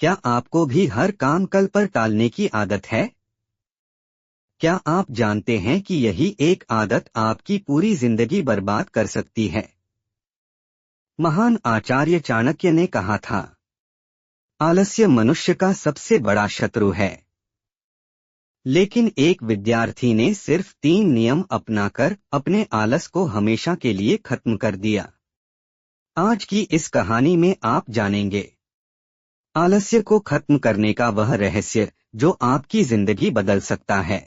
क्या आपको भी हर काम कल पर टालने की आदत है? क्या आप जानते हैं कि यही एक आदत आपकी पूरी जिंदगी बर्बाद कर सकती है? महान आचार्य चाणक्य ने कहा था, आलस्य मनुष्य का सबसे बड़ा शत्रु है। लेकिन एक विद्यार्थी ने सिर्फ 3 नियम अपनाकर अपने आलस को हमेशा के लिए खत्म कर दिया। आज की इस कहानी में आप जानेंगे आलस्य को खत्म करने का वह रहस्य जो आपकी जिंदगी बदल सकता है।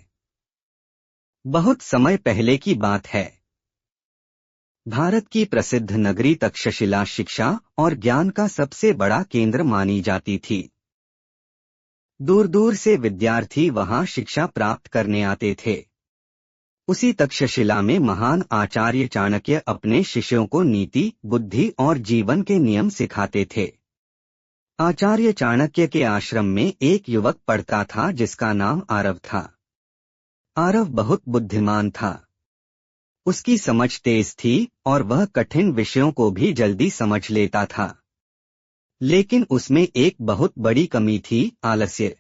बहुत समय पहले की बात है। भारत की प्रसिद्ध नगरी तक्षशिला शिक्षा और ज्ञान का सबसे बड़ा केंद्र मानी जाती थी। दूर दूर से विद्यार्थी वहां शिक्षा प्राप्त करने आते थे। उसी तक्षशिला में महान आचार्य चाणक्य अपने शिष्यों को नीति, बुद्धि और जीवन के नियम सिखाते थे। आचार्य चाणक्य के आश्रम में एक युवक पढ़ता था जिसका नाम आरव था। आरव बहुत बुद्धिमान था। उसकी समझ तेज थी और वह कठिन विषयों को भी जल्दी समझ लेता था। लेकिन उसमें एक बहुत बड़ी कमी थी, आलस्य।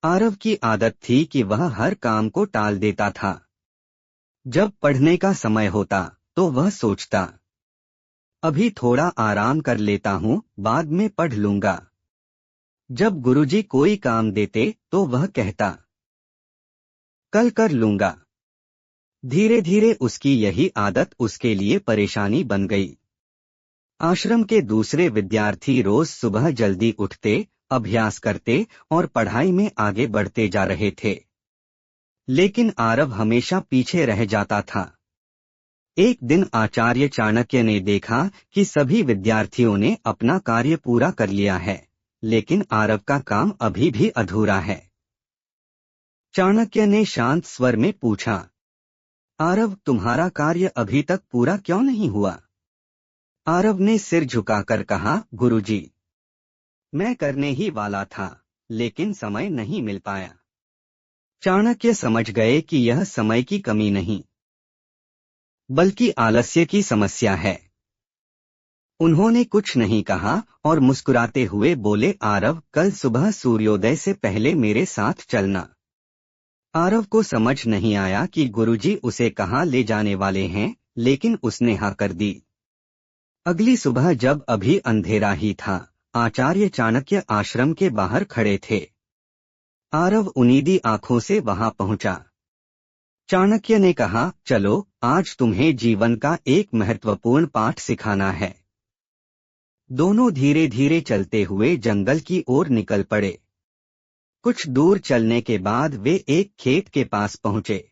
आरव की आदत थी कि वह हर काम को टाल देता था। जब पढ़ने का समय होता तो वह सोचता, अभी थोड़ा आराम कर लेता हूँ, बाद में पढ़ लूंगा। जब गुरुजी कोई काम देते तो वह कहता, कल कर लूंगा। धीरे धीरे उसकी यही आदत उसके लिए परेशानी बन गई। आश्रम के दूसरे विद्यार्थी रोज सुबह जल्दी उठते, अभ्यास करते और पढ़ाई में आगे बढ़ते जा रहे थे। लेकिन आरव हमेशा पीछे रह जाता था। एक दिन आचार्य चाणक्य ने देखा कि सभी विद्यार्थियों ने अपना कार्य पूरा कर लिया है, लेकिन आरव का काम अभी भी अधूरा है। चाणक्य ने शांत स्वर में पूछा, आरव, तुम्हारा कार्य अभी तक पूरा क्यों नहीं हुआ? आरव ने सिर झुकाकर कहा, गुरुजी, मैं करने ही वाला था, लेकिन समय नहीं मिल पाया। चाणक्य समझ गए कि यह समय की कमी नहीं, बल्कि आलस्य की समस्या है। उन्होंने कुछ नहीं कहा और मुस्कुराते हुए बोले, आरव, कल सुबह सूर्योदय से पहले मेरे साथ चलना। आरव को समझ नहीं आया कि गुरुजी उसे कहाँ ले जाने वाले हैं, लेकिन उसने हाँ कर दी। अगली सुबह जब अभी अंधेरा ही था, आचार्य चाणक्य आश्रम के बाहर खड़े थे। आरव उन्नीदी आंखों से वहां पहुंचा। चाणक्य ने कहा, चलो, आज तुम्हें जीवन का एक महत्वपूर्ण पाठ सिखाना है। दोनों धीरे धीरे चलते हुए जंगल की ओर निकल पड़े। कुछ दूर चलने के बाद वे एक खेत के पास पहुंचे।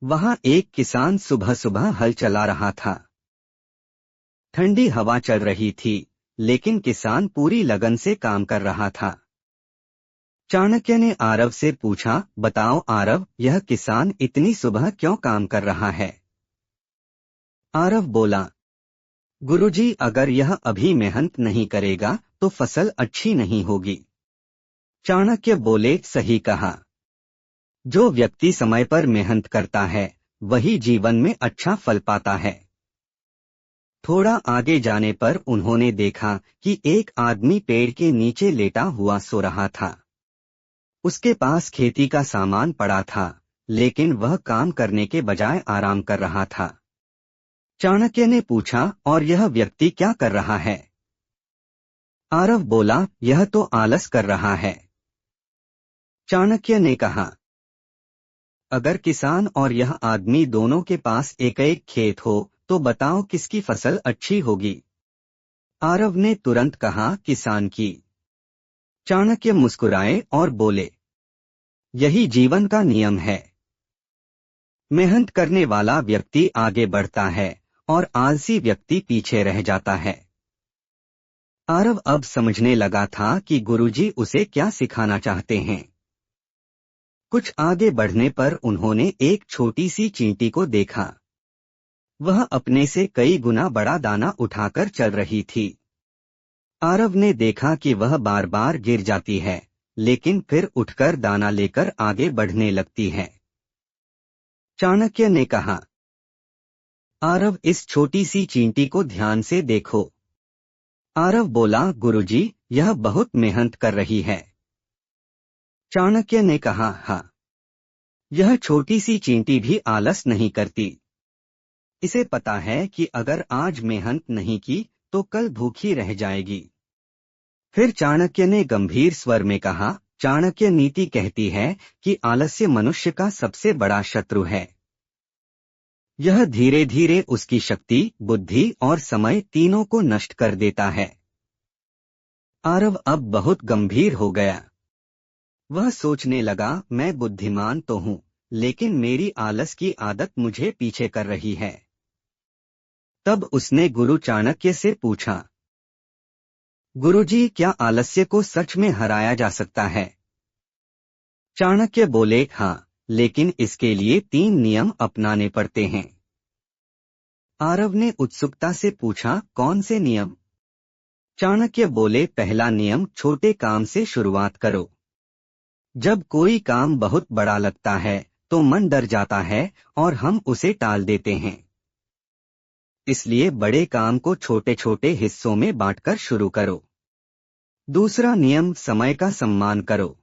वहां एक किसान सुबह सुबह हल चला रहा था। ठंडी हवा चल रही थी, लेकिन किसान पूरी लगन से काम कर रहा था। चाणक्य ने आरव से पूछा, बताओ आरव, यह किसान इतनी सुबह क्यों काम कर रहा है? आरव बोला, गुरुजी, अगर यह अभी मेहनत नहीं करेगा तो फसल अच्छी नहीं होगी। चाणक्य बोले, सही कहा। जो व्यक्ति समय पर मेहनत करता है वही जीवन में अच्छा फल पाता है। थोड़ा आगे जाने पर उन्होंने देखा कि एक आदमी पेड़ के नीचे लेटा हुआ सो रहा था। उसके पास खेती का सामान पड़ा था, लेकिन वह काम करने के बजाय आराम कर रहा था। चाणक्य ने पूछा, और यह व्यक्ति क्या कर रहा है? आरव बोला, यह तो आलस कर रहा है। चाणक्य ने कहा, अगर किसान और यह आदमी दोनों के पास एक एक खेत हो तो बताओ किसकी फसल अच्छी होगी? आरव ने तुरंत कहा, किसान की। चाणक्य मुस्कुराए और बोले, यही जीवन का नियम है। मेहनत करने वाला व्यक्ति आगे बढ़ता है और आलसी व्यक्ति पीछे रह जाता है। आरव अब समझने लगा था कि गुरुजी उसे क्या सिखाना चाहते हैं। कुछ आगे बढ़ने पर उन्होंने एक छोटी सी चींटी को देखा। वह अपने से कई गुना बड़ा दाना उठाकर चल रही थी। आरव ने देखा कि वह बार बार गिर जाती है, लेकिन फिर उठकर दाना लेकर आगे बढ़ने लगती है। चाणक्य ने कहा, आरव, इस छोटी सी चींटी को ध्यान से देखो। आरव बोला, गुरुजी, यह बहुत मेहनत कर रही है। चाणक्य ने कहा, हाँ, यह छोटी सी चींटी भी आलस नहीं करती। इसे पता है कि अगर आज मेहनत नहीं की तो कल भूखी रह जाएगी। फिर चाणक्य ने गंभीर स्वर में कहा, चाणक्य नीति कहती है कि आलस्य मनुष्य का सबसे बड़ा शत्रु है। यह धीरे धीरे उसकी शक्ति, बुद्धि और समय तीनों को नष्ट कर देता है। आरव अब बहुत गंभीर हो गया। वह सोचने लगा, मैं बुद्धिमान तो हूँ, लेकिन मेरी आलस की आदत मुझे पीछे कर रही है। तब उसने गुरु चाणक्य से पूछा, गुरुजी, क्या आलस्य को सच में हराया जा सकता है? चाणक्य बोले, हाँ, लेकिन इसके लिए 3 नियम अपनाने पड़ते हैं। आरव ने उत्सुकता से पूछा, कौन से नियम? चाणक्य बोले, पहला नियम, छोटे काम से शुरुआत करो। जब कोई काम बहुत बड़ा लगता है तो मन डर जाता है और हम उसे टाल देते हैं। इसलिए बड़े काम को छोटे छोटे हिस्सों में बांटकर शुरू करो। दूसरा नियम, समय का सम्मान करो।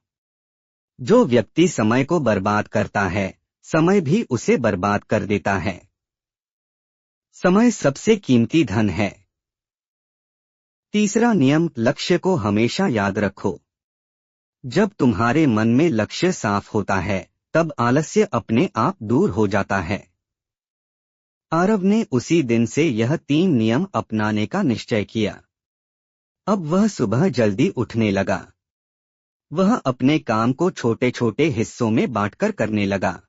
जो व्यक्ति समय को बर्बाद करता है, समय भी उसे बर्बाद कर देता है। समय सबसे कीमती धन है। तीसरा नियम, लक्ष्य को हमेशा याद रखो। जब तुम्हारे मन में लक्ष्य साफ होता है, तब आलस्य अपने आप दूर हो जाता है। आरव ने उसी दिन से यह 3 नियम अपनाने का निश्चय किया। अब वह सुबह जल्दी उठने लगा। वह अपने काम को छोटे छोटे हिस्सों में बांटकर करने लगा।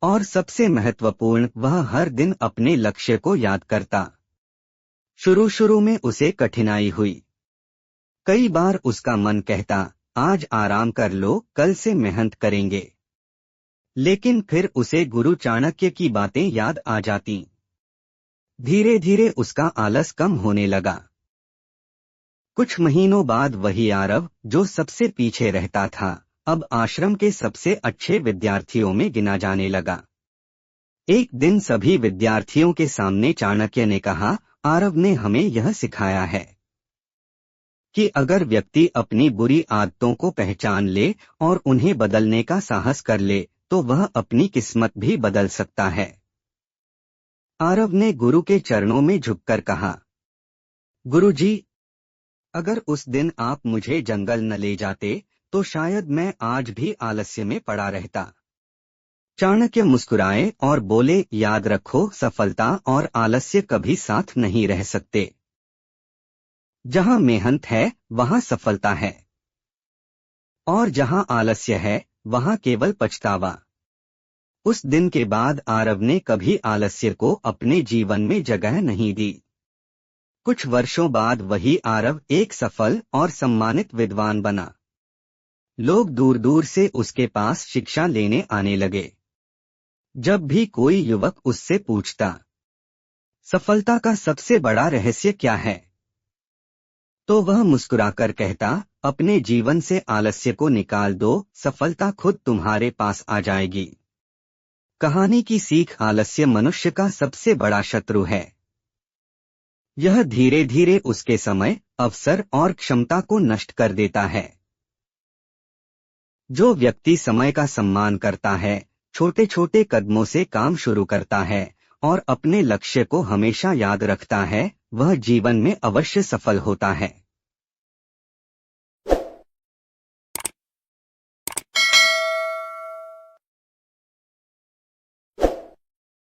और सबसे महत्वपूर्ण, वह हर दिन अपने लक्ष्य को याद करता। शुरू में उसे कठिनाई हुई। कई बार उसका मन कहता, आज आराम कर लो, कल से मेहनत करेंगे। लेकिन फिर उसे गुरु चाणक्य की बातें याद आ जाती। धीरे धीरे उसका आलस कम होने लगा। कुछ महीनों बाद वही आरव, जो सबसे पीछे रहता था, अब आश्रम के सबसे अच्छे विद्यार्थियों में गिना जाने लगा। एक दिन सभी विद्यार्थियों के सामने चाणक्य ने कहा, आरव ने हमें यह सिखाया है कि अगर व्यक्ति अपनी बुरी आदतों को पहचान ले और उन्हें बदलने का साहस कर ले तो वह अपनी किस्मत भी बदल सकता है। आरव ने गुरु के चरणों में झुककर कहा, गुरुजी, अगर उस दिन आप मुझे जंगल न ले जाते तो शायद मैं आज भी आलस्य में पड़ा रहता। चाणक्य मुस्कुराए और बोले, याद रखो, सफलता और आलस्य कभी साथ नहीं रह सकते। जहां मेहनत है वहां सफलता है, और जहां आलस्य है वहां केवल पछतावा। उस दिन के बाद आरव ने कभी आलस्य को अपने जीवन में जगह नहीं दी। कुछ वर्षों बाद वही आरव एक सफल और सम्मानित विद्वान बना। लोग दूर दूर से उसके पास शिक्षा लेने आने लगे। जब भी कोई युवक उससे पूछता, सफलता का सबसे बड़ा रहस्य क्या है, तो वह मुस्कुराकर कहता, अपने जीवन से आलस्य को निकाल दो, सफलता खुद तुम्हारे पास आ जाएगी। कहानी की सीख, आलस्य मनुष्य का सबसे बड़ा शत्रु है। यह धीरे धीरे उसके समय, अवसर और क्षमता को नष्ट कर देता है। जो व्यक्ति समय का सम्मान करता है, छोटे छोटे कदमों से काम शुरू करता है और अपने लक्ष्य को हमेशा याद रखता है, वह जीवन में अवश्य सफल होता है।